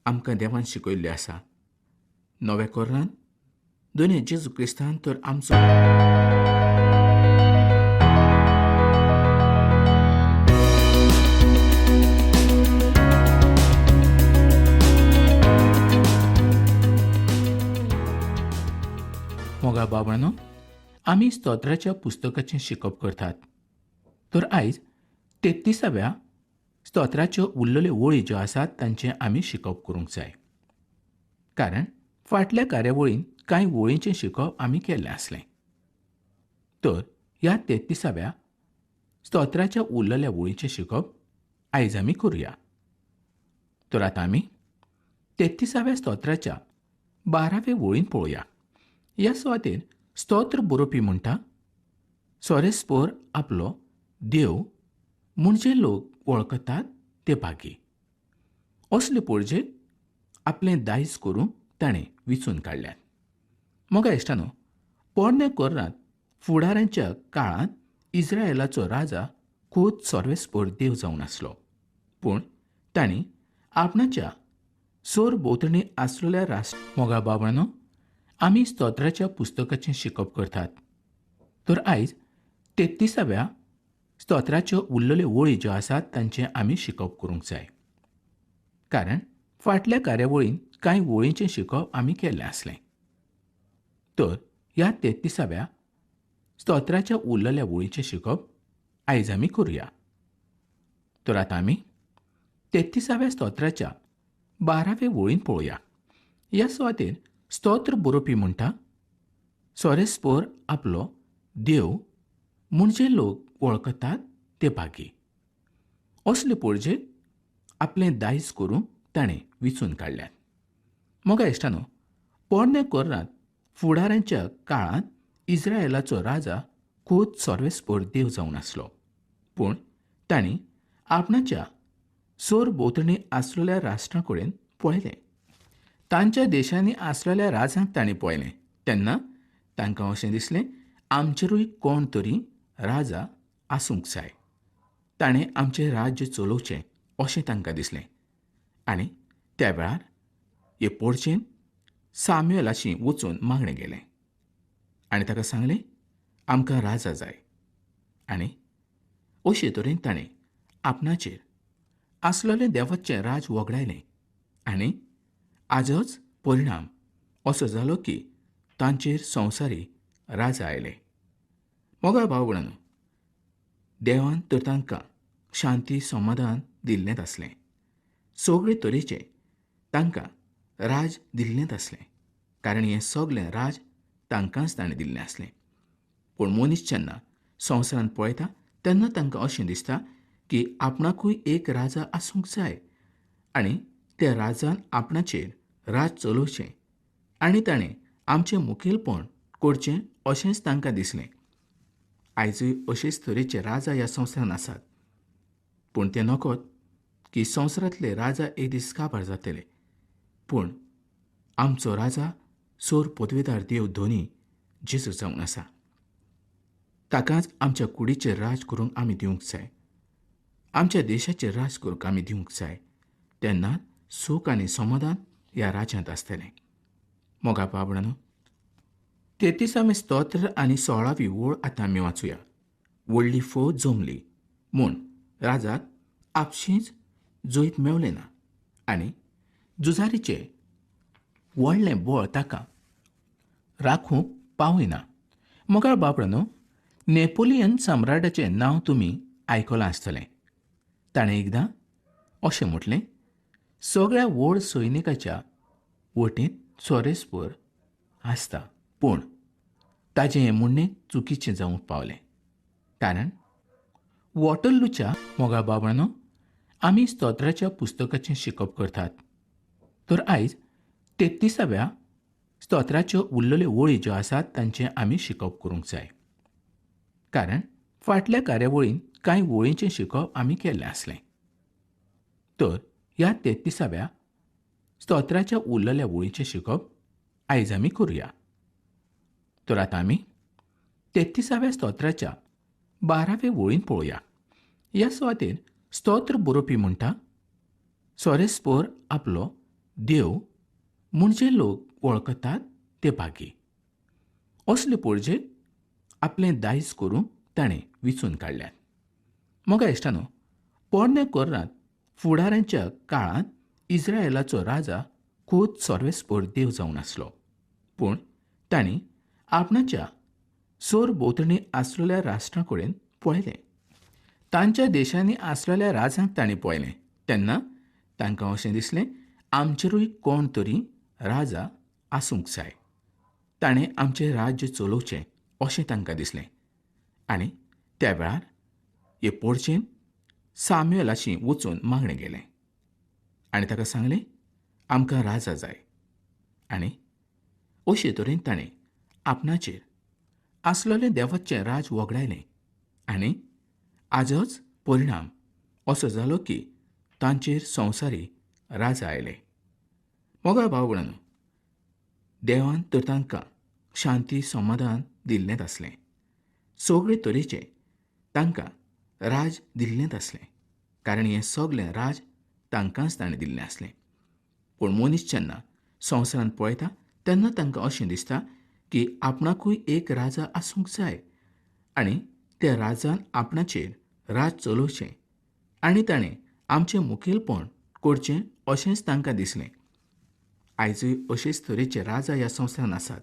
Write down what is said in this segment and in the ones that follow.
आमकां देवान शिकयल्लें आसा. नव्या कोरांत दोनी जेजू क्रिस्तान तर आमचो मोगा बाबांनो, आमी स्तोत्राच्या पुस्तकाचें शिकप करतात. तर आयज 33व्या स्तोत्राच्यो उरलेल्यो वळी ज्यो आसात तांचें आमी शिकप करूंक जाय. कारण फाटल्या कार्यावळींत कांय वळींचें शिकप आमी केल्लें आसलें. तर ह्या 33व्या स्तोत्राच्या उरलेल्या वळींचें शिकप आयज आमी करुया. तर आतां आमी 33व्या स्तोत्राच्या 12व्या वळीन पळोवया. ह्या सुवातेर स्तोत्र बरोवपी म्हणटा, सोरेस्पोर आपलो देव म्हणजे लोक वळखतात ते भागी. असले पणजेक आपलें दायज करूंक ताणें विचून काडल्यात. मोगा इश्टानो, पोरण्या कोरांत फुडाऱ्यांच्या काळांत इस्रायेलाचो राजा खूब सोर्वेस्पोर देव जावन आसलो. पूण तांणी आपणाच्या सोर भोंवतणी आसलेल्या मोगा बाबांनो, आमी स्तोत्राच्या पुस्तकाचें शिकप करतात. तर आयज 33व्या स्तोत्राच्यो उरलेल्यो वळी ज्यो आसात तांचें आमी शिकप करूंक जाय. कारण फाटल्या कार्यावळींत कांय वळींचें शिकप आमी केल्लें आसलें. तर ह्या 33व्या स्तोत्राच्या उरलेल्या वळींचें शिकप आयज आमी करुया. तर आतां आमी 33व्या स्तोत्राच्या 12व्या वळीन पळोवया. ह्या सुवातेर स्तोत्र बरोवपी म्हणटा, सोरेस्पोर आपलो देव म्हणजे लोक वळखतात ते भागी. असले पणजेक आपलें दायज करूंक ताणें विचून काडल्यात. मोगा इश्टानो, पोरण्या कोरांत फुडाऱ्यांच्या काळांत इस्रायेलाचो राजा खूब सोर्वेस्पोर देव जावन आसलो. पूण तांणी आपणाच्या सोर भोंवतणी आसलेल्या राष्ट्रां कडेन पळयलें. तांच्या देशांनी आसलेल्या राजांक तांणी पळयलें तेन्ना तांकां अशें दिसलें, आमचेरूय कोण तरी राजा आसूंक जाय. ताणें आमचें राज्य चलोवचें अशें तांकां दिसलें. आनी त्या वेळार हे पोरचेन सामुएलाची वचून मागणें गेलें आनी ताका सांगलें, आमकां राजा जाय. आनी अशे तरेन ताणें आपणाचेर आसलेलें देवाचें राज वगडायलें. आनी आजच परिणाम असो जालो की तांचेर संवसारी राजा आयले. मोगा भाव भयणीनो, देवान तर तांकां शांती समाधान दिल्लेंच आसलें. सगळे तरेचें तांकां राज दिल्लेंच आसलें. कारण हें सगळें राज तांकांच ताणें दिल्लें आसलें. पूण मनीस जेन्ना संवसारांत पळयता तेन्ना तांकां अशें दिसता की आपणाकूय एक राजा आसूंक जाय आनी त्या राजान आपणाचेर राज चलोवचें आनी ताणें आमचें मुखेलपण करचें अशेंच तांकां दिसलें. आयजूय अशेच तरेचे राजा ह्या संवसारांत आसात. पूण तें नकळत की संवसारांतले राजा एक दीस काबार जातले. पूण आमचो राजा सोर पदवेदार देव धोनी जेजू जावन आसा. ताकाच आमच्या कुडीचेर राज करूंक आमी दिवंक जाय. आमच्या देशाचेर राज करूंक आमी दिवंक जाय. तेन्ना सूख आनी समाधान ह्या राज्यांत आसतलें. मोगा बाबणानो, 33वें स्तोत्र आनी 16वी वळ आतां आमी वाचुया. व्हडली फौज जमली म्हूण राजाक आपशींच जैत मेवलें ना आनी झुजारीचें व्हडलें बळ ताका राखूंक पावयना. मोगा बाबणानो, नेपोलियन सम्राटाचें नांव तुमी आयकलां आसतलें. ताणें एकदां अशें म्हटलें, सगळ्या व्हड सैनिकाच्या वटेंत सोरेस्पोर आसता. पूण ताचें हें म्हणणें चुकीचें जावंक पावलें. कारण वॉटरलूच्या मोगा बाबणानो, आमी स्तोत्राच्या पुस्तकाचें शिकप करतात. तर आयज 33व्या स्तोत्राच्यो उरलेल्यो वळी ज्यो आसात तांचें आमी शिकप करूंक जाय. कारण फाटल्या कार्यावळींत कांय वळींचें शिकप आमी केल्लें आसलें. तर ह्या 33व्या स्तोत्राच्या उरलेल्या वळींचें शिकप आयज आमी करुया. तर आतां आमी 33व्या स्तोत्राच्या 12व्या वळीन पळोवया. ह्या सुवातेर स्तोत्र बरोवपी म्हणटा, सोरेस्पोर आपलो देव म्हणजे लोक वळखतात ते भागी. असले पोरजे आपलें दायज करूंक ताणें विचून काडल्यात. मोगा इश्टानो, पोरण्या कोर्रांत फुडाऱ्यांच्या काळांत इस्रायेलाचो राजा खूब सर्वेस्पर देव जावन आसलो. पूण तांणी आपणाच्या सोर भोंवतणी आसलेल्या राष्ट्रां कडेन पळयलें. तांच्या देशांनी आसलेल्या राजांक तांणी पळयलें तेन्ना तांकां अशें दिसलें, आमचेरूय कोण तरी राजा आसूंक जाय. ताणें आमचें राज्य चलोवचें अशें तांकां दिसलें. आनी त्या वेळार हे पोरचेन साम्युएलाची वचून मागणें गेलें आनी ताका सांगलें, आमकां राजा जाय. आनी अशे तरेन ताणें आपणाचेर आसलेलें देवाचें राज वगडायलें. आनी आजच परिणाम असो जालो की तांचेर संवसारी राजा आयले. मोगा भाव भयणीनो, देवान तर तांकां शांती समाधान दिल्लेंच आसलें. सगळे तरेचें तांकां राज दिल्लेंच आसलें, कारण हें सगळें राज तांकांच ताणें दिल्लें आसलें. पूण मनीस जेन्ना संवसारांत पळयता तेन्ना तांकां अशें दिसता की आपणाकूय एक राजा आसूंक जाय आनी त्या राजान आपणाचेर राज चलोवचें आनी ताणें आमचें मुखेलपण करचें अशेंच तांकां दिसलें. आयजूय अशेच तरेचे राजा ह्या संवसारांत आसात.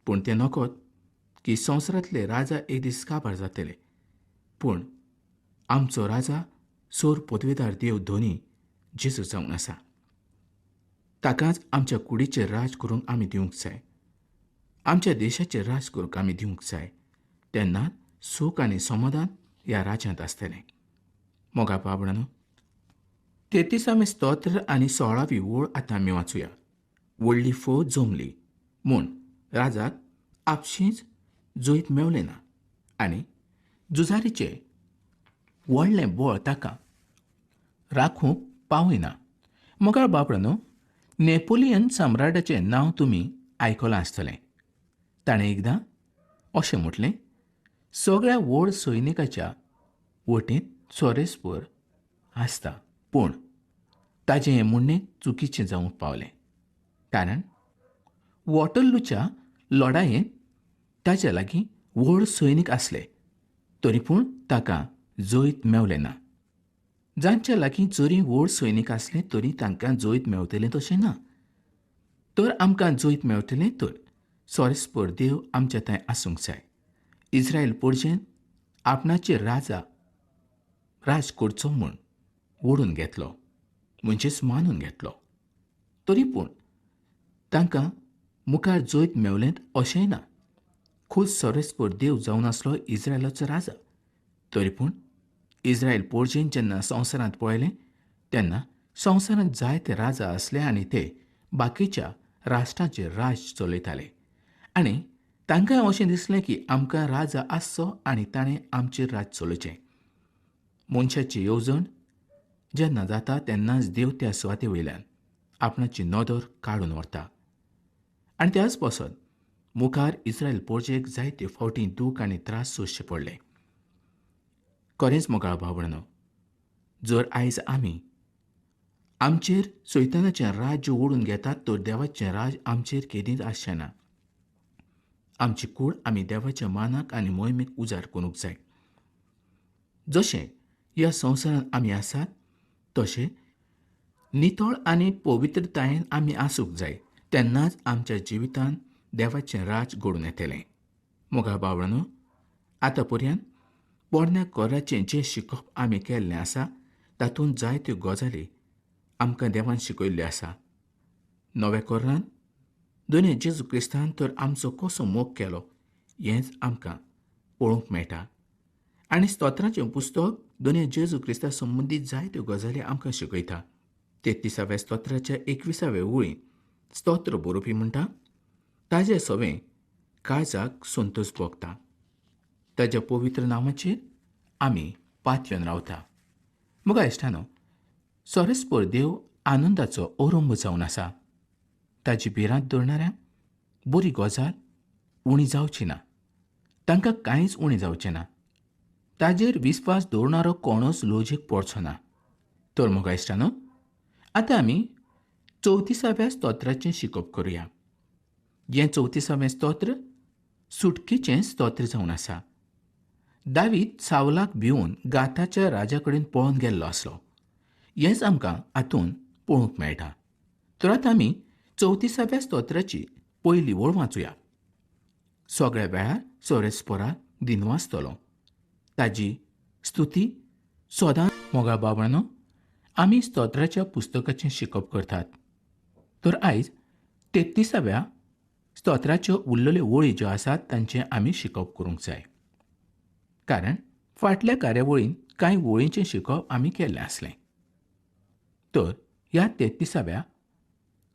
पूण तें नकळत की संवसारांतले राजा एक दीस काबार जातले. पूण आमचो राजा सोर पदवेदार देव धोनी जेजू जावन आसा. ताकाच आमच्या कुडीचेर राज करूंक आमी दिवंक जाय. आमच्या देशाचेर राज करूंक आमी दिवंक जाय. तेन्ना सूख आनी समाधान ह्या राज्यांत आसतलें. मोगा बाबणानो, 33वें स्तोत्र आनी 16वी ओळ आतां आमी वाचुया. व्हडली फौज जमली म्हूण राजाक आपशींच जैत मेवलें ना आनी झुजारीचें व्हडलें बळ ताका राखूंक पावयना. मोगाळ बाबणानो, नेपोलियन सम्राटाचें नांव तुमी आयकलां आसतलें. ताणें एकदां अशें म्हटलें, सगळ्या व्हड सैनिकाच्या वटेंत सोरेस्पर आसता, पूण ताचें हें म्हणणें चुकीचें जावंक पावलें. कारण वॉटरलूच्या लढायेंत ताचे लागीं व्हड सैनीक आसले, तरी पूण ताका जैत मेवलें ना. जांच्या लागीं जरी व्हड सैनीक आसलें तरी तांकां जैत मेवतलें तशें ना. तर आमकां जैत मेवतलें तर सोरेस्पर देव आमच्या थंय आसूंक जाय. इस्रायल पोरजेन आपणाचेर राज करचो म्हूण ओडून घेतलो, म्हणजेच मानून घेतलो. तरी पूण तांकां मुखार जैत मेवलेंत अशेंय ना. खूब सोरेस्पर देव जावन आसलो इस्रायलाचो राजा. तरी पूण इस्रायल पोरजेन जेन्ना संवसारांत पळयलें तेन्ना संवसारांत जायते राजा आसले आनी ते बाकीच्या राष्ट्रांचेर राज चलयताले. आनी तांकांय अशें दिसलें की आमकां राजा आसचो आनी ताणें आमचेर राज चलोवचें. मनशाची येवजण जेन्ना जाता तेन्नाच देव त्या सुवाते वयल्यान आपणाची नदर काडून व्हरता. आनी त्याच पासत मुखार इस्रायल पोरजेक जायते फावटी दूख आनी त्रास सोंसचे पडले. खरेंच मोगाळ भाव भयणीनो, जर आयज आमी आमचेर सैतानाचें राज्य ओडून घेतात तर देवाचें राज आमचेर केदींच आसचें ना. आमची कूड आमी देवाच्या मानाक आनी मोहिमेक उजार करूंक जाय. जशें ह्या संवसारांत आमी आसात तशें नितळ आनी पवित्रतायेन आमी आसूंक जाय. तेन्नाच आमच्या जिवितांत देवाचें राज घडून येतलें. मोगाळ भाव भयणीनो, आतां पर्यंत पोरण्या कोराचें जें शिकप आमी केल्लें आसा तातूंत जायत्यो गजाली आमकां देवान शिकयल्ल्यो आसा. नव्या कोरांत दोनी जेजू क्रिस्तान तर आमचो कसो मोग केलो हेंच आमकां पळोवंक मेळटा. आनी स्तोत्राचें पुस्तक दोनी जेजू क्रिस्ता संबंदीत जायत्यो गजाली आमकां शिकयता. 33व्या स्तोत्राच्या 21व्या ओळींत स्तोत्र बरोवपी म्हणटा, ताजें सवें काळजाक संतोश भोगता. ताच्या पवित्र नांवाचेर आमी पातयेवन रावता. मुगा इश्टानो, सोरेस्पर देव आनंदाचो ओरंब जावन आसा. ताची भिरांत धरणाऱ्यांक बरी गजाल उणी जावची ना. तांकां कांयच उणें जावचें ना. ताजेर विस्वास दवरणारो कोणूच लॉजीक पडचो ना. तर मुगा इश्टानो, आतां आमी 34व्या स्तोत्राचें शिकप करुया. हें 34वें स्तोत्र सुटकेचें स्तोत्र जावन आसा. दावीद सावलाक भिवून गाथाच्या राजा कडेन पळोवन गेल्लो आसलो. हेंच आमकां हातूंत पळोवंक मेळटा. तर आतां आमी 34व्या स्तोत्राची पयली ओळ वाचूया. सगळ्या वेळार सोरेस्पोराक दिनवासतलो. ताजी स्तुती सदांच. मोगा बाबणानो, आमी स्तोत्राच्या पुस्तकाचें शिकप करतात. तर आयज 33व्या स्तोत्राच्यो उरलेल्यो ओळी ज्यो आसात तांचें आमी शिकप करूंक जाय. कारण फाटल्या कार्यावळींत कांय ओळींचें शिकप आमी केल्लें आसलें. तर ह्या 33व्या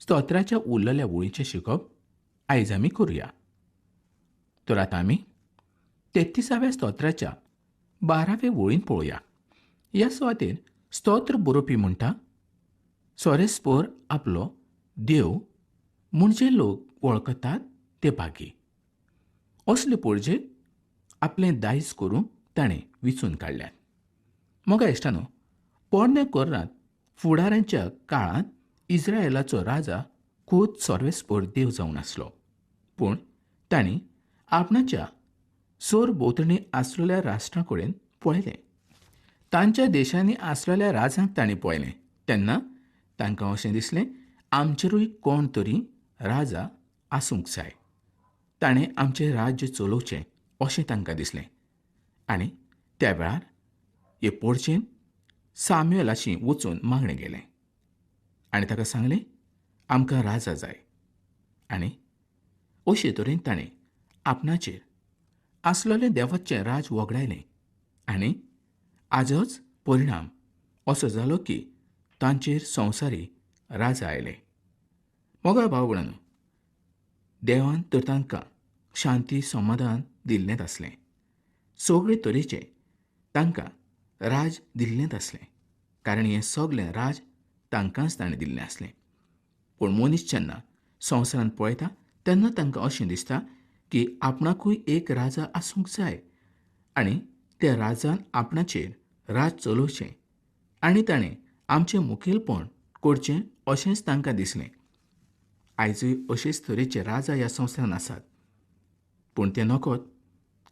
स्तोत्राच्या उरलेल्या ओळींचें शिकप आयज आमी करुया. तर आतां आमी 33व्या स्तोत्राच्या 12व्या ओळीन पळोवया. ह्या सुवातेर स्तोत्र बरोवपी म्हणटा, सोरेस्पोर आपलो देव म्हणजे लोक वळखतात ते भागी. असले पणजे आपलें दायज करून ताणें विचून काडल्यात. मोगा इश्टानो, पोरण्या कोर्रांत फुडाऱ्यांच्या काळांत इस्रायेलाचो राजा खूब सोरेस्पोर देव जावन आसलो. पूण तांणी आपणाच्या सोर भोंवतणी आसलेल्या राष्ट्रां कडेन पळयलें. तांच्या देशांनी आसलेल्या राजांक तांणी पळयलें तेन्ना तांकां अशें दिसलें, आमचेरूय कोण तरी राजा आसूंक जाय. ताणें आमचें राज्य चलोवचें अशें तांकां दिसलें. आनी त्या वेळार हे पोरचेन साम्युएलाची वचून मागणें गेलें आनी ताका सांगलें, आमकां राजा जाय. आनी अशे तरेन ताणें आपणाचेर आसलेलें देवाचें राज वगडायलें. आनी आजच परिणाम असो जालो की तांचेर संवसारी राजा आयले. मोगा भाव भयणीनो, देवान तर तांकां शांती समाधान दिल्लेंच आसलें. सगळे तरेचें तांकां राज दिल्लेंच आसलें. कारण हें सगळें राज तांकांच ताणें दिल्लें आसलें. पूण मनीस जेन्ना संवसारांत पळयता तेन्ना तांकां अशें दिसता की आपणाकूय एक राजा आसूंक जाय आनी त्या राजान आपणाचेर राज चलोवचें आनी ताणें आमचें मुखेलपण करचें अशेंच तांकां दिसलें. आयजूय अशेच तरेचे राजा ह्या संवसारांत आसात. पूण तें नकळत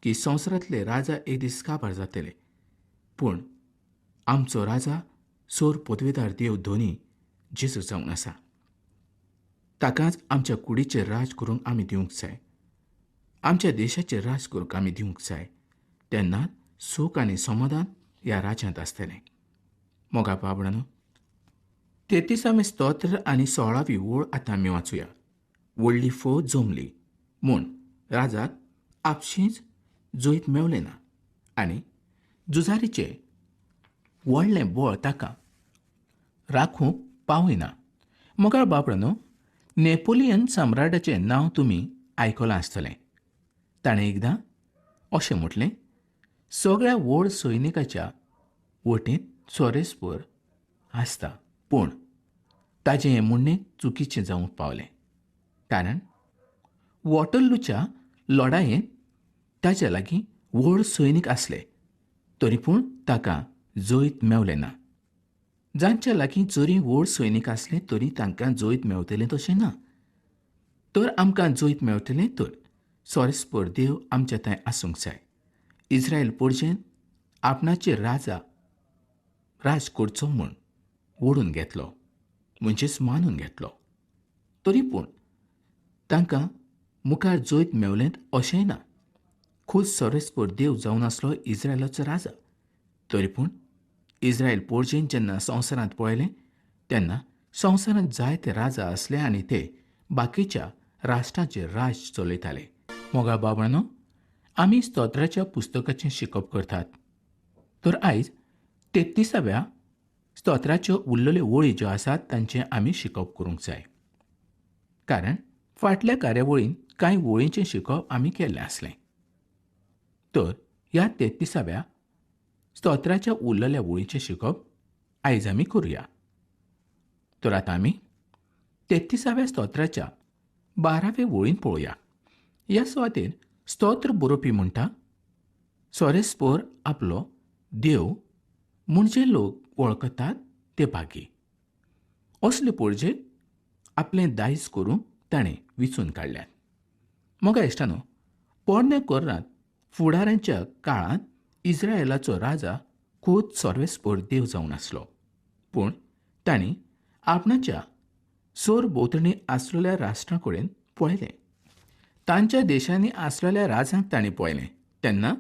की संवसारांतले राजा एक दीस काबार जातले. पूण आमचो राजा सोर पदवेदार देव धोनी जेजू जावन आसा. ताकाच आमच्या कुडीचेर राज करूंक आमी दिवंक जाय. आमच्या देशाचेर राज करूंक आमी दिवंक जाय. तेन्ना सूख आनी समाधान ह्या राज्यांत आसतलें. मोगा बाबणानो, 33वें स्तोत्र आनी 16वी ओळ आतां आमी वाचूया. व्हडली फौज जमली म्हूण राजाक आपशींच जोईत मेवलें ना आनी झुजारीचें व्हडलें बळ ताका राखूंक पावयना. मोगाळ बाबणानो, नेपोलियन सम्राटाचें नांव तुमी आयकलां आसतलें. ताणें एकदां अशें म्हटलें, सगळ्या व्हड सैनिकाच्या वटेंत सोरेस्पोर आसता. पूण ताचें हें म्हणणें चुकीचें जावंक पावलें. कारण वॉटरलूच्या लढायेंत ताचे लागीं व्हड सैनीक आसले तरी पूण ताका जोईत मेवलें ना. जांच्या लागीं जरी व्हड सैनीक आसले तरी तांकां जोईत मेवतलें तशें ना. तर आमकां जोईत मेवतलें तर सोरेस्पोर देव आमच्या थंय आसूंक जाय. इस्रायल पोरचेन आपणाचेर राज करचो म्हूण ओडून घेतलो म्हणजेच मानून घेतलो. तरी पूण तांकां मुखार जोईत मेवलेंत अशेंय ना. खूब सोरेस्पोर देव जावन आसलो इस्रायलाचो राजा. तरी पूण इस्रायल पोरचेन जेन्ना संवसारांत पळयलें तेन्ना संवसारांत जायते राजा आसले आनी ते बाकीच्या राष्ट्रांचेर राज चलयताले. मोगा बाबणानो, आमी स्तोत्राच्या पुस्तकाचें शिकप करतात. तर आयज 33व्या स्तोत्राच्यो उरलेल्यो ओळी ज्यो आसात तांचें आमी शिकप करूंक जाय. कारण फाटल्या कार्यावळींत कांय ओळींचें शिकप आमी केल्लें आसलें. तर ह्या 33व्या स्तोत्राच्या उरलेल्या ओळींचें शिकप आयज आमी करुया. तर आतां आमी 33व्या स्तोत्राच्या 12व्या ओळीन पळोवया. ह्या सुवातेर स्तोत्र बरोवपी म्हणटा, सोरेस्पोर आपलो देव म्हणजे लोक वळखतात ते भागी. असले पणजे आपलें दायज करूंक ताणें विचून काडल्यात. मोगा इश्टानो, पोरण्या कोर्रांत फुडाऱ्यांच्या काळांत इस्रायेलाचो राजा खूब सर्वेस्पर देव जावन आसलो. पूण तांणी आपणाच्या सोर भोंवतणी आसलेल्या राष्ट्रां कडेन पळयलें. तांच्या देशांनी आसलेल्या राजांक तांणी पळयलें तेन्ना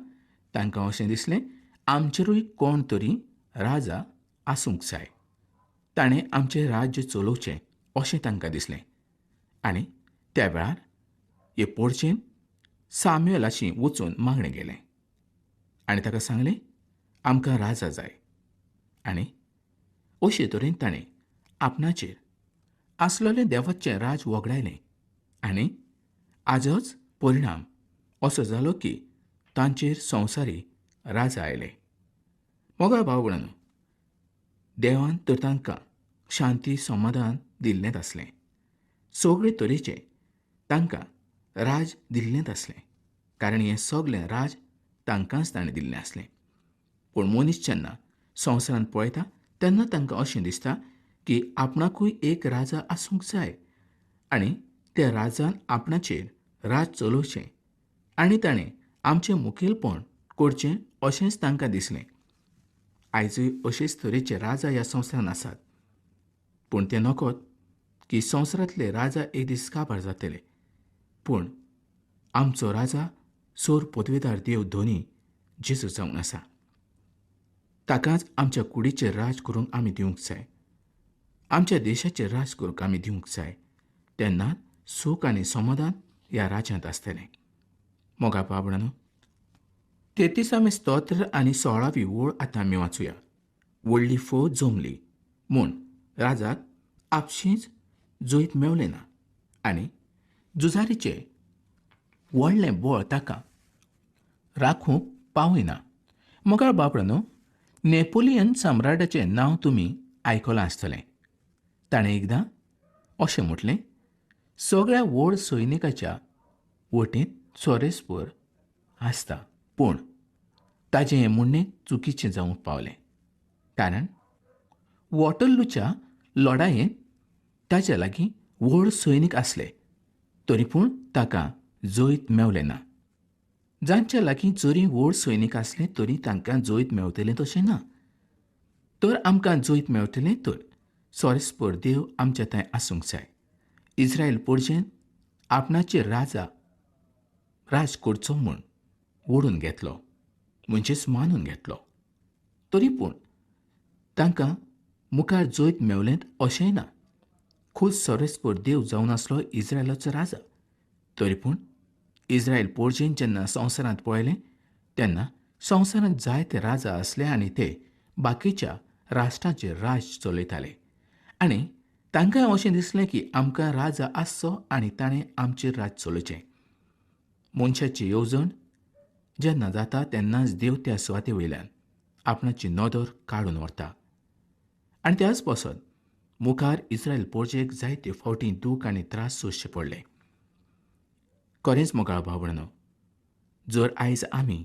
तांकां अशें दिसलें, आमचेरूय कोण तरी राजा आसूंक जाय. ताणें आमचें राज्य चलोवचें अशें तांकां दिसलें. आनी त्या वेळार हे पोरचेन साम्युएलाची वचून मागणें गेलें आनी ताका सांगलें, आमकां राजा जाय. आनी अशे तरेन ताणें आपणाचेर आसलेलें देवाचें राज वगडायलें. आनी आजच परिणाम असो जालो की तांचेर संवसारी राजा आयले. मोगा भाव भयणींनो, देवान तर तांकां शांती समाधान दिल्लेंच आसलें. सगळे तरेचें तांकां राज दिल्लेंच आसलें, कारण हें सगळें राज तांकांच ताणें दिल्लें आसलें. पूण मनीस जेन्ना संवसारांत पळयता तेन्ना तांकां अशें दिसता की आपणाकूय एक राजा आसूंक जाय आनी त्या राजान आपणाचेर राज चलोवचें आनी ताणें आमचें मुखेलपण करचें अशेंच तांकां दिसलें. आयजूय अशेच तरेचे राजा ह्या संवसारांत आसात. पूण तें नकळत की संवसारांतले राजा एक दीस काबार जातले. पूण आमचो राजा सोर पदवेदार देव धोनी जेजू जावन आसा. ताकाच आमच्या कुडीचेर राज करूंक आमी दिवंक जाय. आमच्या देशाचेर राज करूंक आमी दिवंक जाय. तेन्ना सूख आनी समाधान ह्या राज्यांत आसतलें. मोगा बाबणानो, 33वें स्तोत्र आनी 16वी ओळ आतां आमी वाचुया. व्हडली फौज जमली म्हूण राजाक आपशींच जैत मेवलें ना आनी झुजारीचें व्हडलें बळ ताका राखूंक पावयना. मोगाळ बाबणानो, नेपोलियन सम्राटाचें नांव तुमी आयकलां आसतलें. ताणें एकदां अशें म्हटलें, सगळ्या व्हड सैनिकाच्या वटेंत सोरेस्पर आसता, पूण ताचें हें म्हणणें चुकीचें जावंक पावलें. कारण वॉटरलूच्या लढायेंत ताचे लागीं व्हड सैनीक आसले, तरी पूण ताका जैत मेवलें ना. जांच्या लागीं जरी व्हड सैनीक आसले तरी तांकां जैत मेवतलें तशें ना. तर आमकां जैत मेवतलें तर सोरेस्पर देव आमच्या थंय आसूंक जाय. इस्रायल परजेन आपणाचेर राज करचो म्हूण ओडून घेतलो, म्हणजेच मानून घेतलो. तरी पूण तांकां मुखार जैत मेवलेंत अशेंय ना. खूब सोरेस्पर देव जावन आसलो इस्रायलाचो राजा. तरी पूण इस्रायल परजेन जेन्ना संवसारांत पळयलें तेन्ना संवसारांत जायते राजा आसले आनी ते बाकीच्या राष्ट्रांचेर राज चलयताले. आनी तांकांय अशें दिसलें की आमकां राजा आसचो आनी ताणें आमचेर राज चलोवचें. मनशाची येवजण जेन्ना जाता तेन्नाच देव त्या सुवाते वयल्यान आपणाची नदर काडून व्हरता. आनी त्याच पासत मुखार इस्रायल परजेक जायते फावटी दूख आनी त्रास सोंसचे पडले. खरेंच मोगाळ भाव भयणींनो, जर आयज आमी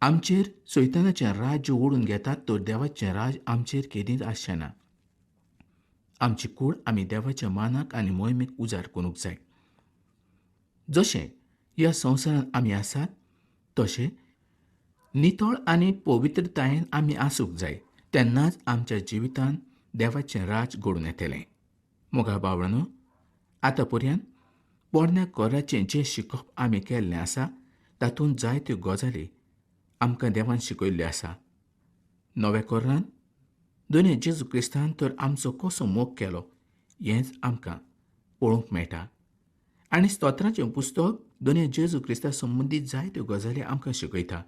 आमचेर सैतानाचें राज्य ओडून घेतात तर देवाचें राज आमचेर केदींच आसचें ना. आमची कूड आमी देवाच्या मानाक आनी मोहिमेक उजार करूंक जाय. जशें ह्या संवसारांत आमी आसात तशें नितळ आनी पवित्रतायेन आमी आसूंक जाय. तेन्नाच आमच्या जिवितांत देवाचें राज घडून येतलें. मोगाळ भाव भयणींनो, आतां पर्यंत पोरण्या कोराचें जें शिकप आमी केल्लें आसा तातूंत जायत्यो गजाली आमकां देवान शिकयल्ल्यो आसा. नव्या कोरांत दोनी जेजू क्रिस्तान तर आमचो कसो मोग केलो हेंच आमकां पळोवंक मेळटा. आनी स्तोत्राचें पुस्तक दोनी जेजू क्रिस्ता संबंदीत जायत्यो गजाली आमकां शिकयता.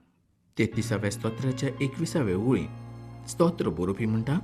33व्या स्तोत्राच्या 21व्या ओळींत स्तोत्र बरोवपी म्हणटा,